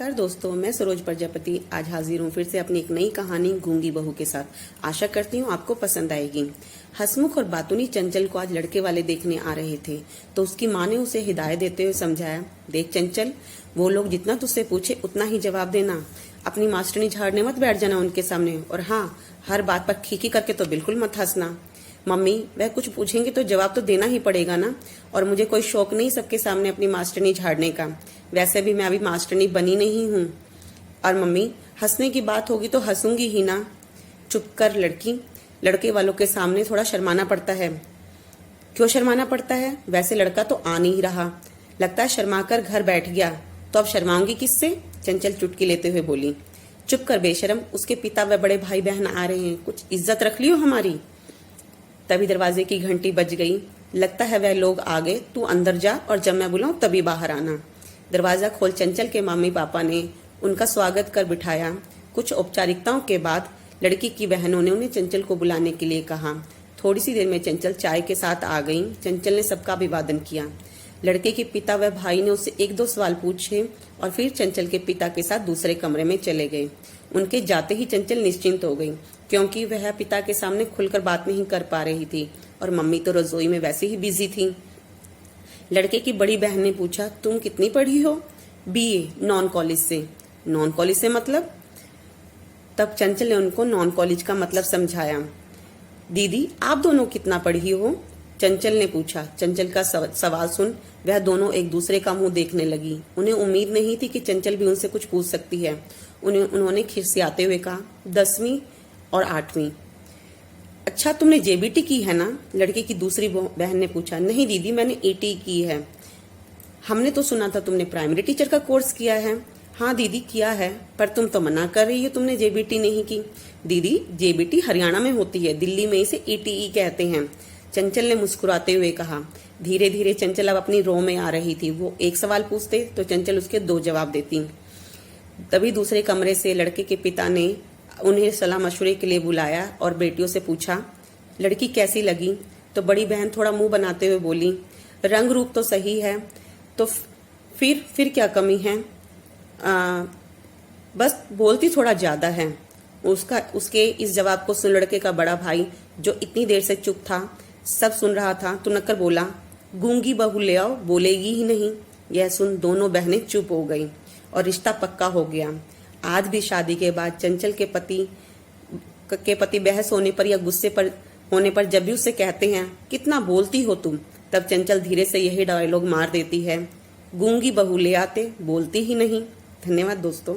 नमस्कार दोस्तों, मैं सरोज प्रजापति आज हाजिर हूँ फिर से अपनी एक नई कहानी गूंगी बहू के साथ। आशा करती हूँ आपको पसंद आएगी। हसमुख और बातूनी चंचल को आज लड़के वाले देखने आ रहे थे तो उसकी माँ ने उसे हिदायत देते हुए समझाया, देख चंचल, वो लोग जितना तुझसे पूछे उतना ही जवाब देना। अपनी मास्टरनी झाड़ने मत बैठ जाना उनके सामने, और हाँ, हर बात पर खीखी करके तो बिल्कुल मत हंसना। मम्मी, वह कुछ पूछेंगे तो जवाब तो देना ही पड़ेगा ना, और मुझे कोई शौक नहीं सबके सामने अपनी मास्टरनी झाड़ने का। वैसे भी मैं अभी मास्टरनी बनी नहीं हूँ। और मम्मी, हंसने की बात होगी तो हंसूंगी ही ना। चुप कर लड़की, लड़के वालों के सामने थोड़ा शर्माना पड़ता है। क्यों शर्माना पड़ता है? वैसे लड़का तो आ नहीं रहा, लगता है शर्मा कर घर बैठ गया, तो अब शर्माऊंगी किससे? चंचल चुटकी लेते हुए बोली। चुप कर बेशरम, उसके पिता व बड़े भाई बहन आ रहे हैं, कुछ इज्जत रख लियो हमारी। तभी दरवाजे की घंटी बज गई। लगता है वह लोग आ गए, तू अंदर जा और जब मैं बुलाऊं तभी बाहर आना। दरवाजा खोल चंचल के मम्मी पापा ने उनका स्वागत कर बिठाया। कुछ औपचारिकताओं के बाद लड़की की बहनों ने उन्हें चंचल को बुलाने के लिए कहा। थोड़ी सी देर में चंचल चाय के साथ आ गई। चंचल ने सबका अभिवादन किया। लड़के के पिता व भाई ने उससे एक दो सवाल पूछे और फिर चंचल के पिता के साथ दूसरे कमरे में चले गए। उनके जाते ही चंचल निश्चिंत हो गई, क्योंकि वह पिता के सामने खुलकर बात नहीं कर पा रही थी और मम्मी तो रसोई में वैसे ही बिजी थी। लड़के की बड़ी बहन ने पूछा, तुम कितनी पढ़ी हो? बीए, नॉन कॉलेज से। नॉन कॉलेज से मतलब? तब चंचल ने उनको नॉन कॉलेज का मतलब समझाया। दीदी, आप दोनों कितना पढ़ी हो? चंचल ने पूछा। चंचल का सवाल सुन वह दोनों एक दूसरे का मुंह देखने लगी। उन्हें उम्मीद नहीं थी कि चंचल भी उनसे कुछ पूछ सकती है। उन्होंने खिसियाते हुए कहा, 10वीं और 8वीं। अच्छा, तुमने जेबीटी की है ना? लड़के की दूसरी बहन ने पूछा। नहीं दीदी, मैंने एटी की है। हमने तो सुना था तुमने प्राइमरी टीचर का कोर्स किया है। हाँ दीदी, किया है, पर तुम तो मना कर रही हो तुमने जेबीटी नहीं की। दीदी, जेबीटी हरियाणा में होती है, दिल्ली में इसे ईटीई कहते हैं। चंचल ने मुस्कुराते हुए कहा। धीरे धीरे चंचल अब अपनी रो में आ रही थी। वो एक सवाल पूछते तो चंचल उसके 2 जवाब देती। तभी दूसरे कमरे से लड़के के पिता ने उन्हें सलाह मशवरे के लिए बुलाया और बेटियों से पूछा, लड़की कैसी लगी? तो बड़ी बहन थोड़ा मुंह बनाते हुए बोली, रंग रूप तो सही है, तो फिर क्या कमी है? बस बोलती थोड़ा ज्यादा है। उसके इस जवाब को सुन लड़के का बड़ा भाई, जो इतनी देर से चुप था, सब सुन रहा था, तुनक्कर बोला, गूंगी बहू ले आओ, बोलेगी ही नहीं। यह सुन दोनों बहनें चुप हो गई और रिश्ता पक्का हो गया। आज भी शादी के बाद चंचल के पति बहस होने पर या गुस्से पर होने पर जब भी उससे कहते हैं, कितना बोलती हो तुम, तब चंचल धीरे से यही डायलॉग मार देती है, गूंगी बहू ले आते, बोलती ही नहीं। धन्यवाद दोस्तों।